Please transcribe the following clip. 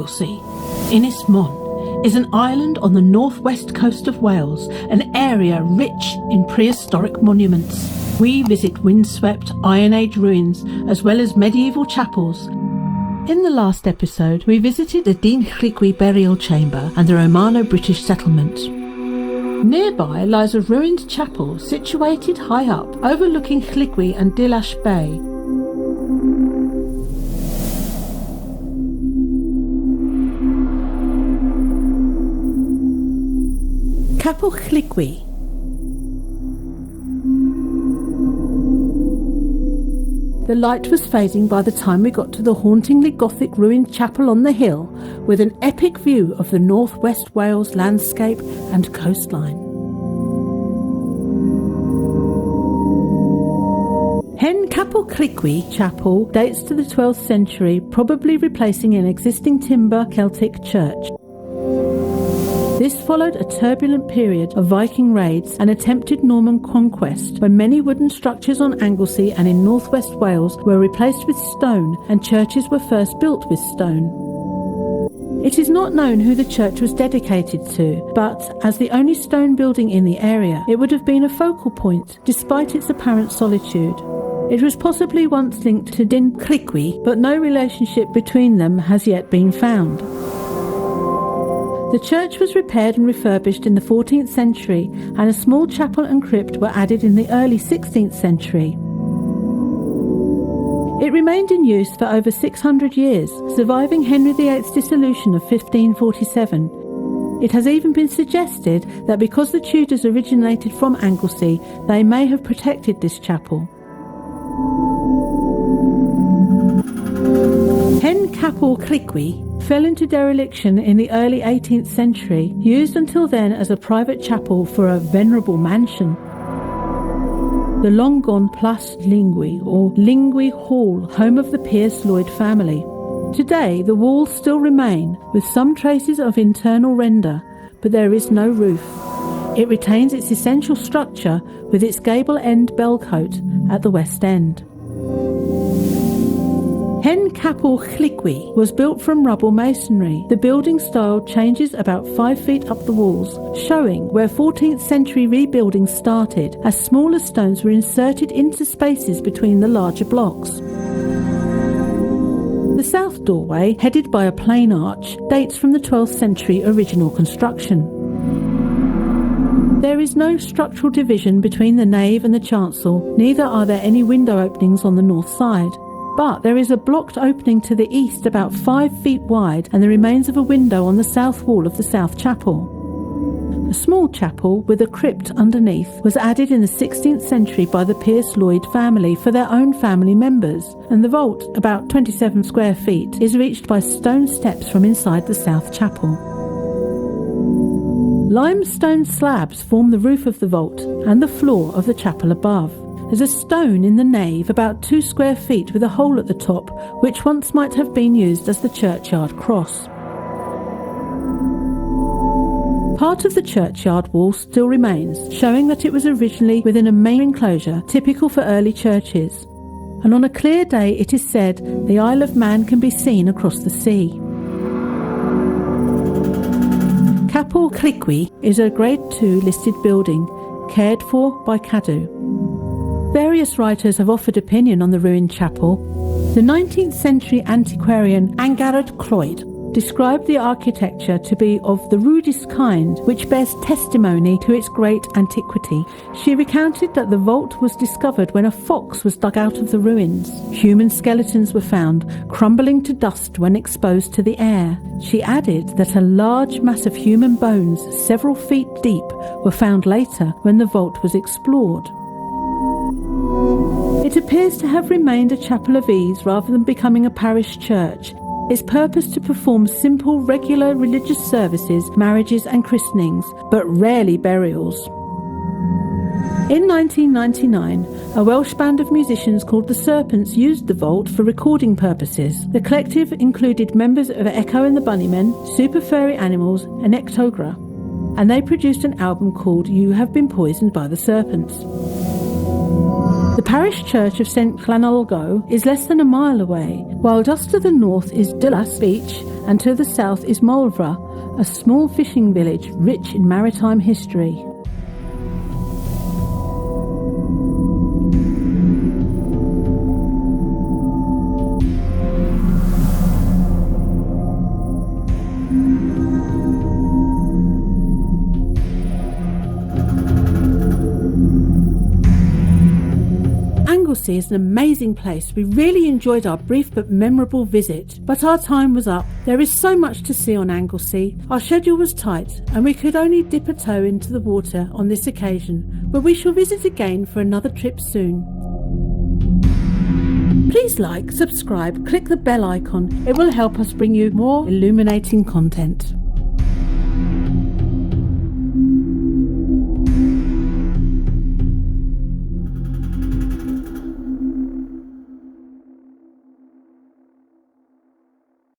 Anglesey, Ynys Môn, is an island on the northwest coast of Wales, an area rich in prehistoric monuments. We visit windswept Iron Age ruins as well as medieval chapels. In the last episode, we visited the Lligwy burial chamber and the Romano British settlement. Nearby lies a ruined chapel situated high up, overlooking Lligwy and Dillach Bay. Hen-Capel-Lligwy. The light was fading by the time we got to the hauntingly Gothic ruined chapel on the hill, with an epic view of the northwest Wales landscape and coastline. Hen-Capel-Lligwy Chapel dates to the 12th century, probably replacing an existing timber Celtic church. This followed a turbulent period of Viking raids and attempted Norman conquest, when many wooden structures on Anglesey and in northwest Wales were replaced with stone and churches were first built with stone. It is not known who the church was dedicated to, but as the only stone building in the area, it would have been a focal point, despite its apparent solitude. It was possibly once linked to Lligwy, but no relationship between them has yet been found. The church was repaired and refurbished in the 14th century, and a small chapel and crypt were added in the early 16th century. It remained in use for over 600 years, surviving Henry VIII's dissolution of 1547. It has even been suggested that because the Tudors originated from Anglesey, they may have protected this chapel. Hen-Capel-Lligwy fell into dereliction in the early 18th century, used until then as a private chapel for a venerable mansion. The long-gone Plas Lligwy, or Lligwy Hall, home of the Pierce Lloyd family. Today, the walls still remain, with some traces of internal render, but there is no roof. It retains its essential structure with its gable-end bellcote at the west end. Hen-Capel-Lligwy was built from rubble masonry. The building style changes about 5 feet up the walls, showing where 14th century rebuilding started, as smaller stones were inserted into spaces between the larger blocks. The south doorway, headed by a plain arch, dates from the 12th century original construction. There is no structural division between the nave and the chancel, neither are there any window openings on the north side. But there is a blocked opening to the east about 5 feet wide and the remains of a window on the south wall of the south chapel. A small chapel with a crypt underneath was added in the 16th century by the Pierce Lloyd family for their own family members, and the vault, about 27 square feet, is reached by stone steps from inside the south chapel. Limestone slabs form the roof of the vault and the floor of the chapel above. There's a stone in the nave about 2 square feet with a hole at the top, which once might have been used as the churchyard cross. Part of the churchyard wall still remains, showing that it was originally within a main enclosure, typical for early churches. And on a clear day, it is said, the Isle of Man can be seen across the sea. Capel-Lligwy is a Grade II listed building, cared for by Cadw. Various writers have offered opinion on the ruined chapel. The 19th century antiquarian Anglesey Road described the architecture to be of the rudest kind, which bears testimony to its great antiquity. She recounted that the vault was discovered when a fox was dug out of the ruins. Human skeletons were found, crumbling to dust when exposed to the air. She added that a large mass of human bones, several feet deep, were found later when the vault was explored. It appears to have remained a chapel of ease rather than becoming a parish church. Its purpose to perform simple, regular religious services, marriages and christenings, but rarely burials. In 1999, a Welsh band of musicians called the Serpents used the vault for recording purposes. The collective included members of Echo and the Bunnymen, Super Furry Animals and Ectogra, and they produced an album called You Have Been Poisoned by the Serpents. The parish church of St Llanolgo is less than a mile away, while just to the north is Dillach Beach and to the south is Molvra, a small fishing village rich in maritime history. Anglesey is an amazing place. We really enjoyed our brief but memorable visit, but our time was up. There is so much to see on Anglesey. Our schedule was tight and we could only dip a toe into the water on this occasion, but we shall visit again for another trip soon. Please like, subscribe, click the bell icon. It will help us bring you more illuminating content.